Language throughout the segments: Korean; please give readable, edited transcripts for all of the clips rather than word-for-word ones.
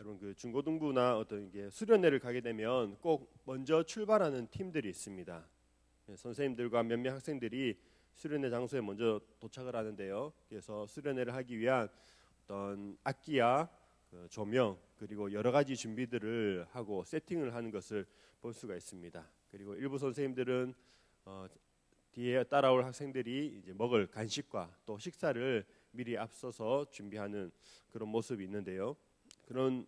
여러분 그 중고등부나 어떤 이게 수련회를 가게 되면 꼭 먼저 출발하는 팀들이 있습니다. 선생님들과 몇몇 학생들이 수련회 장소에 먼저 도착을 하는데요. 그래서 수련회를 하기 위한 어떤 악기야 조명 그리고 여러 가지 준비들을 하고 세팅을 하는 것을 볼 수가 있습니다. 그리고 일부 선생님들은 뒤에 따라올 학생들이 이제 먹을 간식과 또 식사를 미리 앞서서 준비하는 그런 모습이 있는데요. 그런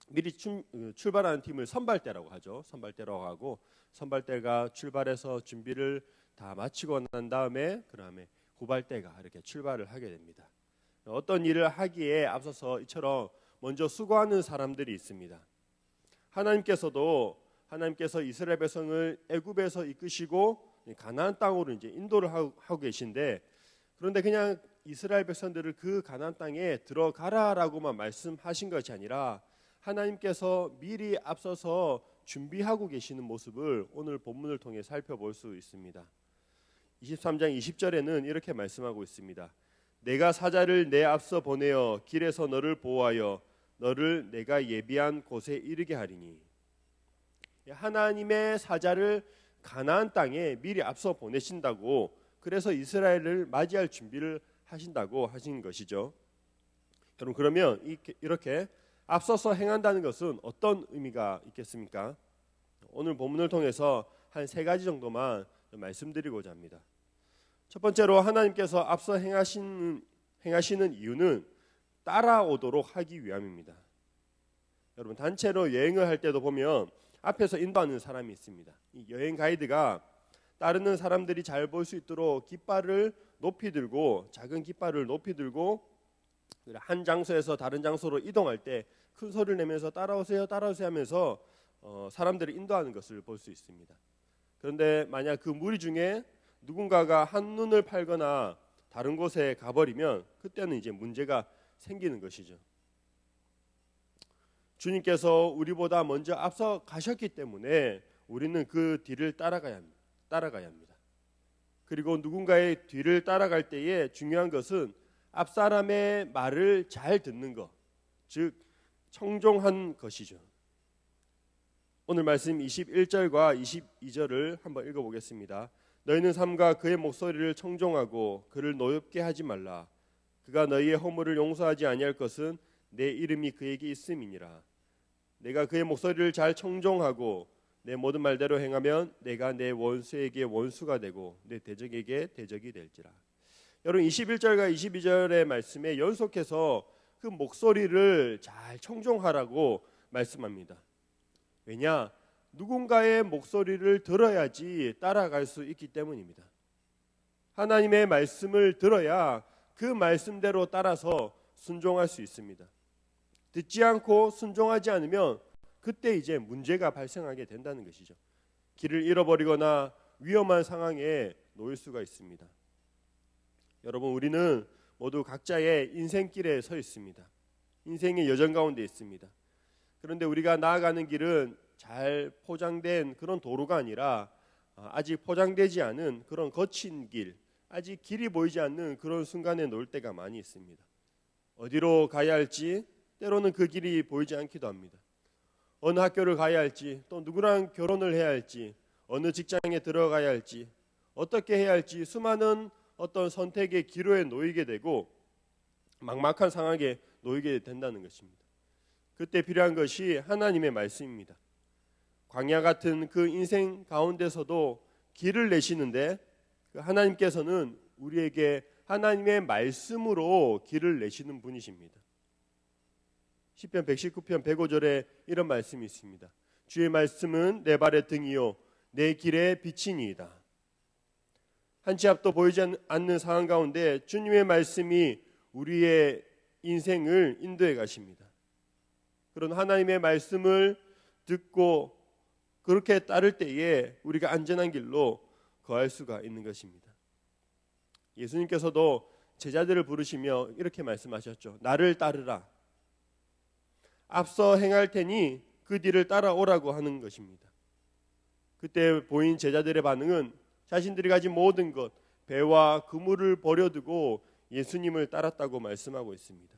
미리 출발하는 팀을 선발대라고 하죠. 선발대라고 하고 선발대가 출발해서 준비를 다 마치고 난 다음에 그다음에 후발대가 이렇게 출발을 하게 됩니다. 어떤 일을 하기에 앞서서 이처럼 먼저 수고하는 사람들이 있습니다. 하나님께서 이스라엘 백성을 애굽에서 이끄시고 가나안 땅으로 이제 인도를 하고 계신데 그런데 그냥 이스라엘 백성들을 그 가나안 땅에 들어가라라고만 말씀하신 것이 아니라 하나님께서 미리 앞서서 준비하고 계시는 모습을 오늘 본문을 통해 살펴볼 수 있습니다. 23장 20절에는 이렇게 말씀하고 있습니다. 내가 사자를 내 앞서 보내어 길에서 너를 보호하여 너를 내가 예비한 곳에 이르게 하리니. 하나님의 사자를 가나안 땅에 미리 앞서 보내신다고 그래서 이스라엘을 맞이할 준비를 하신다고 하신 것이죠. 여러분 그러면 이렇게 앞서서 행한다는 것은 어떤 의미가 있겠습니까? 오늘 본문을 통해서 한 세 가지 정도만 말씀드리고자 합니다. 첫 번째로 하나님께서 앞서 행하시는 이유는 따라오도록 하기 위함입니다. 여러분 단체로 여행을 할 때도 보면 앞에서 인도하는 사람이 있습니다. 이 여행 가이드가 따르는 사람들이 잘 볼 수 있도록 깃발을 높이 들고 작은 깃발을 높이 들고 한 장소에서 다른 장소로 이동할 때 큰 소리를 내면서 따라오세요 따라오세요 하면서 사람들을 인도하는 것을 볼 수 있습니다. 그런데 만약 그 무리 중에 누군가가 한눈을 팔거나 다른 곳에 가버리면 그때는 이제 문제가 생기는 것이죠. 주님께서 우리보다 먼저 앞서 가셨기 때문에 우리는 그 뒤를 따라가야 합니다. 그리고 누군가의 뒤를 따라갈 때에 중요한 것은 앞사람의 말을 잘 듣는 것, 즉 청종한 것이죠. 오늘 말씀 21절과 22절을 한번 읽어보겠습니다. 너희는 삼가 그의 목소리를 청종하고 그를 노엽게 하지 말라. 그가 너희의 허물을 용서하지 아니할 것은 내 이름이 그에게 있음이니라. 내가 그의 목소리를 잘 청종하고 내 모든 말대로 행하면 내가 내 원수에게 원수가 되고 내 대적에게 대적이 될지라. 여러분 21절과 22절의 말씀에 연속해서 그 목소리를 잘 청종하라고 말씀합니다. 왜냐? 누군가의 목소리를 들어야지 따라갈 수 있기 때문입니다. 하나님의 말씀을 들어야 그 말씀대로 따라서 순종할 수 있습니다. 듣지 않고 순종하지 않으면 그때 이제 문제가 발생하게 된다는 것이죠. 길을 잃어버리거나 위험한 상황에 놓일 수가 있습니다. 여러분 우리는 모두 각자의 인생길에 서 있습니다. 인생의 여정 가운데 있습니다. 그런데 우리가 나아가는 길은 잘 포장된 그런 도로가 아니라 아직 포장되지 않은 그런 거친 길, 아직 길이 보이지 않는 그런 순간에 놓일 때가 많이 있습니다. 어디로 가야 할지 때로는 그 길이 보이지 않기도 합니다. 어느 학교를 가야 할지 또 누구랑 결혼을 해야 할지 어느 직장에 들어가야 할지 어떻게 해야 할지 수많은 어떤 선택의 기로에 놓이게 되고 막막한 상황에 놓이게 된다는 것입니다. 그때 필요한 것이 하나님의 말씀입니다. 광야 같은 그 인생 가운데서도 길을 내시는데 그 하나님께서는 우리에게 하나님의 말씀으로 길을 내시는 분이십니다. 시편 119편 105절에 이런 말씀이 있습니다. 주의 말씀은 내 발의 등이요 내 길의 빛이니이다. 한 치 앞도 보이지 않는 상황 가운데 주님의 말씀이 우리의 인생을 인도해 가십니다. 그런 하나님의 말씀을 듣고 그렇게 따를 때에 우리가 안전한 길로 거할 수가 있는 것입니다. 예수님께서도 제자들을 부르시며 이렇게 말씀하셨죠. 나를 따르라. 앞서 행할 테니 그 뒤를 따라오라고 하는 것입니다. 그때 보인 제자들의 반응은 자신들이 가진 모든 것, 배와 그물을 버려두고 예수님을 따랐다고 말씀하고 있습니다.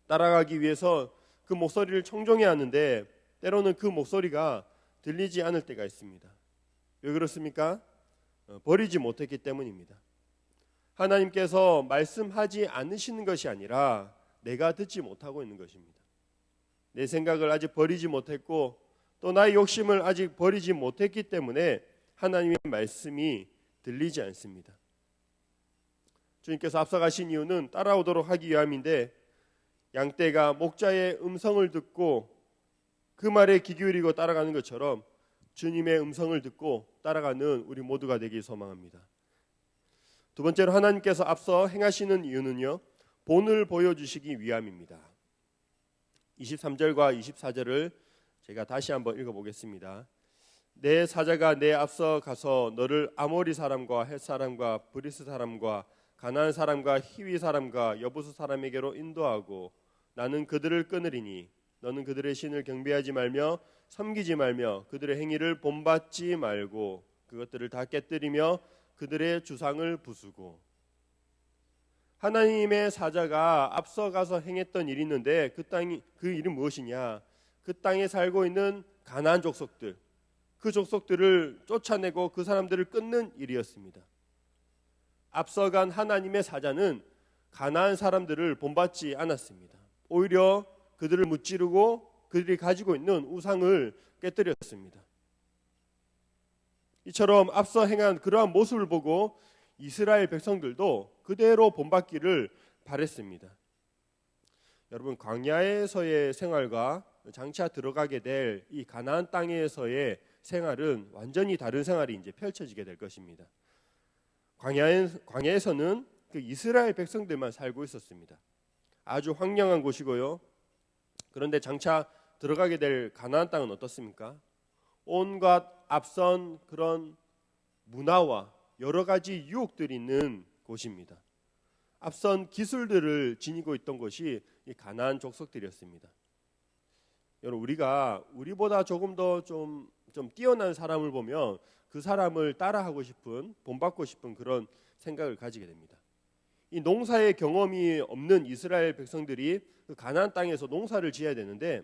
따라가기 위해서 그 목소리를 청종해야 하는데 때로는 그 목소리가 들리지 않을 때가 있습니다. 왜 그렇습니까? 버리지 못했기 때문입니다. 하나님께서 말씀하지 않으시는 것이 아니라 내가 듣지 못하고 있는 것입니다. 내 생각을 아직 버리지 못했고 또 나의 욕심을 아직 버리지 못했기 때문에 하나님의 말씀이 들리지 않습니다. 주님께서 앞서가신 이유는 따라오도록 하기 위함인데 양떼가 목자의 음성을 듣고 그 말에 귀 기울이고 따라가는 것처럼 주님의 음성을 듣고 따라가는 우리 모두가 되길 소망합니다. 두 번째로 하나님께서 앞서 행하시는 이유는요, 본을 보여주시기 위함입니다. 23절과 24절을 제가 다시 한번 읽어보겠습니다. 내 사자가 내 앞서 가서 너를 아모리 사람과 헷 사람과 브리스 사람과 가나안 사람과 히위 사람과 여부스 사람에게로 인도하고 나는 그들을 끊으리니 너는 그들의 신을 경배하지 말며 섬기지 말며 그들의 행위를 본받지 말고 그것들을 다 깨뜨리며 그들의 주상을 부수고. 하나님의 사자가 앞서가서 행했던 일이 있는데 그 일은 무엇이냐? 그 땅에 살고 있는 가나안 족속들, 그 족속들을 쫓아내고 그 사람들을 끊는 일이었습니다. 앞서간 하나님의 사자는 가나안 사람들을 본받지 않았습니다. 오히려 그들을 무찌르고 그들이 가지고 있는 우상을 깨뜨렸습니다. 이처럼 앞서 행한 그러한 모습을 보고 이스라엘 백성들도 그대로 본받기를 바랬습니다. 여러분, 광야에서의 생활과 장차 들어가게 될 이 가나안 땅에서의 생활은 완전히 다른 생활이 이제 펼쳐지게 될 것입니다. 광야에서는 그 이스라엘 백성들만 살고 있었습니다. 아주 황량한 곳이고요. 그런데 장차 들어가게 될 가나안 땅은 어떻습니까? 온갖 앞선 그런 문화와 여러 가지 유혹들이 있는 곳입니다. 앞선 기술들을 지니고 있던 것이 이 가나안 족속들이었습니다. 여러분, 우리보다 조금 더 좀 뛰어난 사람을 보면 그 사람을 따라하고 싶은, 본받고 싶은 그런 생각을 가지게 됩니다. 이 농사의 경험이 없는 이스라엘 백성들이 그 가나안 땅에서 농사를 지어야 되는데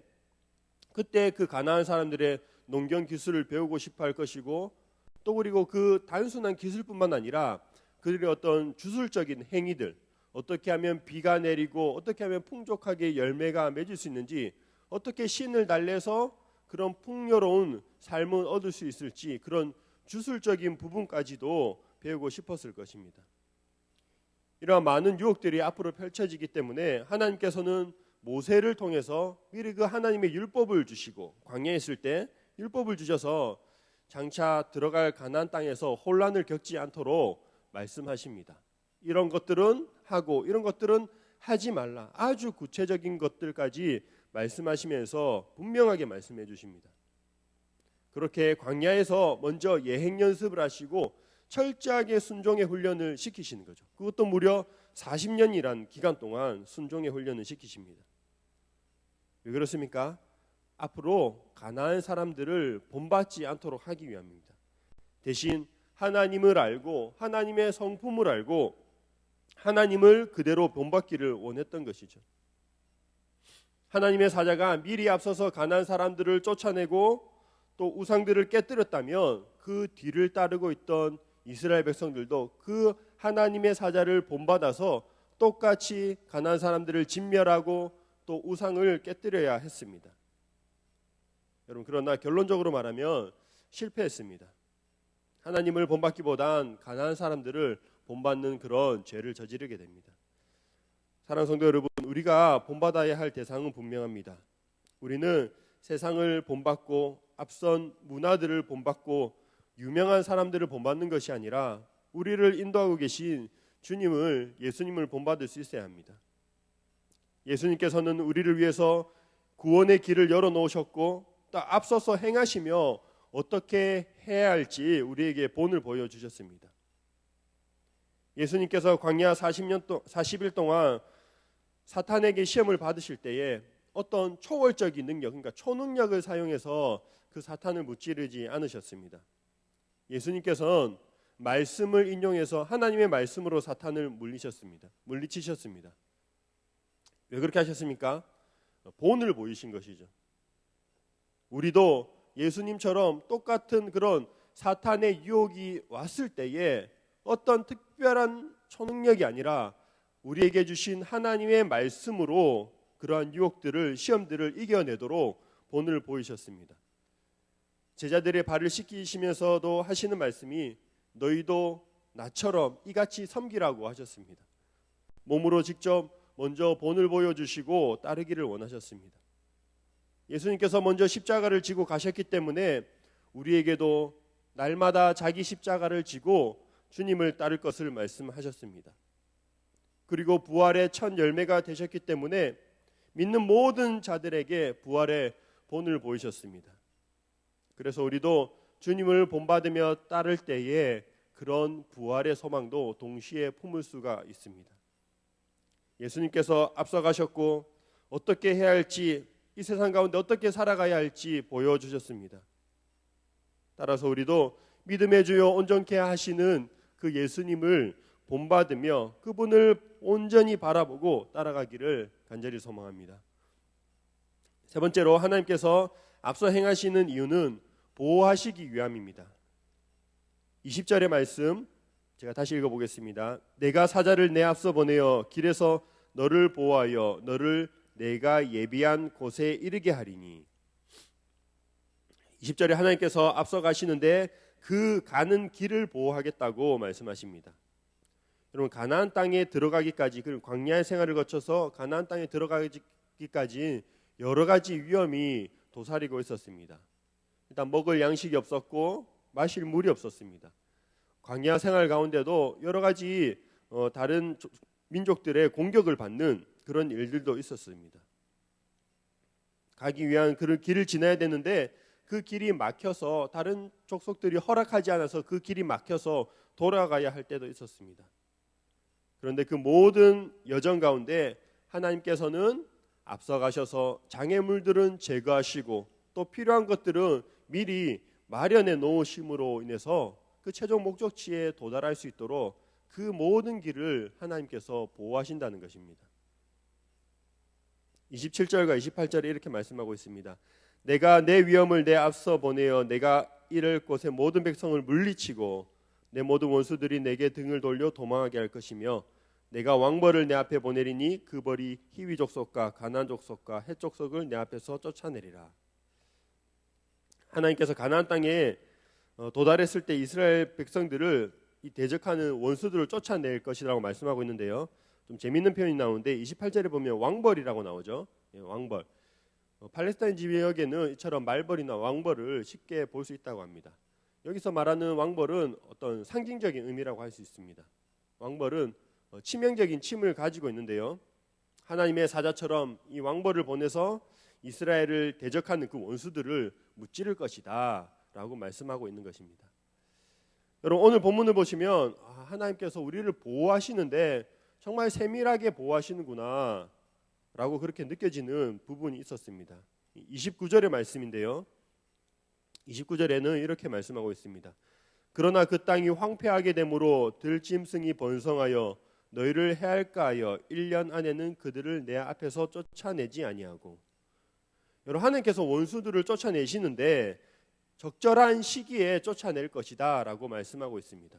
그때 그 가나안 사람들의 농경 기술을 배우고 싶어 할 것이고 또 그리고 그 단순한 기술뿐만 아니라 그들의 어떤 주술적인 행위들, 어떻게 하면 비가 내리고 어떻게 하면 풍족하게 열매가 맺을 수 있는지, 어떻게 신을 달래서 그런 풍요로운 삶을 얻을 수 있을지, 그런 주술적인 부분까지도 배우고 싶었을 것입니다. 이러한 많은 유혹들이 앞으로 펼쳐지기 때문에 하나님께서는 모세를 통해서 미리 그 하나님의 율법을 주시고 광야에 있을 때 율법을 주셔서 장차 들어갈 가나안 땅에서 혼란을 겪지 않도록 말씀하십니다. 이런 것들은 하고 이런 것들은 하지 말라. 아주 구체적인 것들까지 말씀하시면서 분명하게 말씀해 주십니다. 그렇게 광야에서 먼저 예행 연습을 하시고 철저하게 순종의 훈련을 시키시는 거죠. 그것도 무려 40년이란 기간 동안 순종의 훈련을 시키십니다. 왜 그렇습니까? 앞으로 가나안 사람들을 본받지 않도록 하기 위함입니다. 대신 하나님을 알고 하나님의 성품을 알고 하나님을 그대로 본받기를 원했던 것이죠. 하나님의 사자가 미리 앞서서 가나안 사람들을 쫓아내고 또 우상들을 깨뜨렸다면 그 뒤를 따르고 있던 이스라엘 백성들도 그 하나님의 사자를 본받아서 똑같이 가나안 사람들을 진멸하고 또 우상을 깨뜨려야 했습니다. 여러분, 그러나 결론적으로 말하면 실패했습니다. 하나님을 본받기보단 가나안 사람들을 본받는 그런 죄를 저지르게 됩니다. 사랑하는 성도 여러분, 우리가 본받아야 할 대상은 분명합니다. 우리는 세상을 본받고 앞선 문화들을 본받고 유명한 사람들을 본받는 것이 아니라 우리를 인도하고 계신 예수님을 본받을 수 있어야 합니다. 예수님께서는 우리를 위해서 구원의 길을 열어놓으셨고 또 앞서서 행하시며 어떻게 해야 할지 우리에게 본을 보여주셨습니다. 예수님께서 광야 40일 동안 사탄에게 시험을 받으실 때에 어떤 초월적인 능력, 그러니까 초능력을 사용해서 그 사탄을 무찌르지 않으셨습니다. 예수님께서는 말씀을 인용해서 하나님의 말씀으로 사탄을 물리치셨습니다. 왜 그렇게 하셨습니까? 본을 보이신 것이죠. 우리도 예수님처럼 똑같은 그런 사탄의 유혹이 왔을 때에 어떤 특별한 초능력이 아니라 우리에게 주신 하나님의 말씀으로 그러한 유혹들을, 시험들을 이겨내도록 본을 보이셨습니다. 제자들의 발을 씻기시면서도 하시는 말씀이 너희도 나처럼 이같이 섬기라고 하셨습니다. 몸으로 직접 먼저 본을 보여주시고 따르기를 원하셨습니다. 예수님께서 먼저 십자가를 지고 가셨기 때문에 우리에게도 날마다 자기 십자가를 지고 주님을 따를 것을 말씀하셨습니다. 그리고 부활의 첫 열매가 되셨기 때문에 믿는 모든 자들에게 부활의 본을 보이셨습니다. 그래서 우리도 주님을 본받으며 따를 때에 그런 부활의 소망도 동시에 품을 수가 있습니다. 예수님께서 앞서가셨고 어떻게 해야 할지, 이 세상 가운데 어떻게 살아가야 할지 보여주셨습니다. 따라서 우리도 믿음의 주요 온전케 하시는 그 예수님을 본받으며 그분을 온전히 바라보고 따라가기를 간절히 소망합니다. 세 번째로 하나님께서 앞서 행하시는 이유는 보호하시기 위함입니다. 20절의 말씀 제가 다시 읽어보겠습니다. 내가 사자를 내 앞서 보내어 길에서 너를 보호하여 너를 내가 예비한 곳에 이르게 하리니. 20절에 하나님께서 앞서 가시는데 그 가는 길을 보호하겠다고 말씀하십니다. 여러분, 가나안 땅에 들어가기까지, 그리고 광야의 생활을 거쳐서 가나안 땅에 들어가기까지 여러 가지 위험이 도사리고 있었습니다. 일단 먹을 양식이 없었고 마실 물이 없었습니다. 광야 생활 가운데도 여러 가지 다른 민족들의 공격을 받는 그런 일들도 있었습니다. 가기 위한 그 길을 지나야 되는데 그 길이 막혀서 다른 족속들이 허락하지 않아서 그 길이 막혀서 돌아가야 할 때도 있었습니다. 그런데 그 모든 여정 가운데 하나님께서는 앞서가셔서 장애물들은 제거하시고 또 필요한 것들은 미리 마련해 놓으심으로 인해서 그 최종 목적지에 도달할 수 있도록 그 모든 길을 하나님께서 보호하신다는 것입니다. 27절과 28절에 이렇게 말씀하고 있습니다. 내가 내 위엄을 내 앞서 보내어 내가 이를 곳의 모든 백성을 물리치고 내 모든 원수들이 내게 등을 돌려 도망하게 할 것이며 내가 왕벌을 내 앞에 보내리니 그 벌이 히위 족속과 가나안 족속과 헷 족속을 내 앞에서 쫓아내리라. 하나님께서 가나안 땅에 도달했을 때 이스라엘 백성들을 이 대적하는 원수들을 쫓아낼 것이라고 말씀하고 있는데요. 좀 재미있는 표현이 나오는데 28절에 보면 왕벌이라고 나오죠. 왕벌. 팔레스타인 지역에는 이처럼 말벌이나 왕벌을 쉽게 볼 수 있다고 합니다. 여기서 말하는 왕벌은 어떤 상징적인 의미라고 할 수 있습니다. 왕벌은 치명적인 침을 가지고 있는데요. 하나님의 사자처럼 이 왕벌을 보내서 이스라엘을 대적하는 그 원수들을 무찌를 것이다 라고 말씀하고 있는 것입니다. 여러분, 오늘 본문을 보시면 하나님께서 우리를 보호하시는데 정말 세밀하게 보호하시는구나 라고 그렇게 느껴지는 부분이 있었습니다. 29절의 말씀인데요. 29절에는 이렇게 말씀하고 있습니다. 그러나 그 땅이 황폐하게 되므로 들짐승이 번성하여 너희를 해할까 하여 1년 안에는 그들을 내 앞에서 쫓아내지 아니하고. 여러분, 하나님께서 원수들을 쫓아내시는데 적절한 시기에 쫓아낼 것이다 라고 말씀하고 있습니다.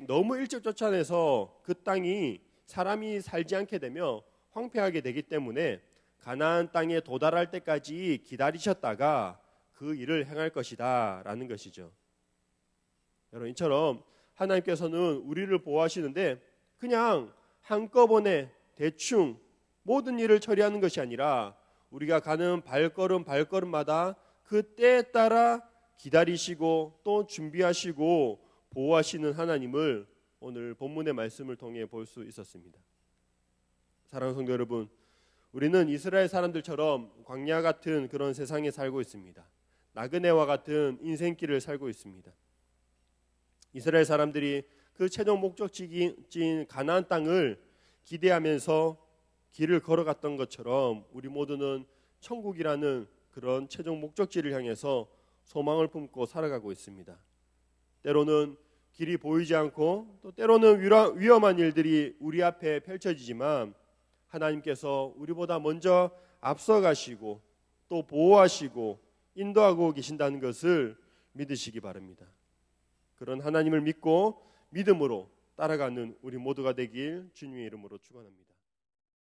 너무 일찍 쫓아내서 그 땅이 사람이 살지 않게 되며 황폐하게 되기 때문에 가나안 땅에 도달할 때까지 기다리셨다가 그 일을 행할 것이다 라는 것이죠. 여러분, 이처럼 하나님께서는 우리를 보호하시는데 그냥 한꺼번에 대충 모든 일을 처리하는 것이 아니라 우리가 가는 발걸음마다 그 때에 따라 기다리시고 또 준비하시고 보호하시는 하나님을 오늘 본문의 말씀을 통해 볼 수 있었습니다. 사랑하는 성도 여러분, 우리는 이스라엘 사람들처럼 광야 같은 그런 세상에 살고 있습니다. 나그네와 같은 인생길을 살고 있습니다. 이스라엘 사람들이 그 최종 목적지인 가나안 땅을 기대하면서 길을 걸어갔던 것처럼 우리 모두는 천국이라는 그런 최종 목적지를 향해서 소망을 품고 살아가고 있습니다. 때로는 길이 보이지 않고 또 때로는 위험한 일들이 우리 앞에 펼쳐지지만 하나님께서 우리보다 먼저 앞서가시고 또 보호하시고 인도하고 계신다는 것을 믿으시기 바랍니다. 그런 하나님을 믿고 믿음으로 따라가는 우리 모두가 되길 주님의 이름으로 축원합니다.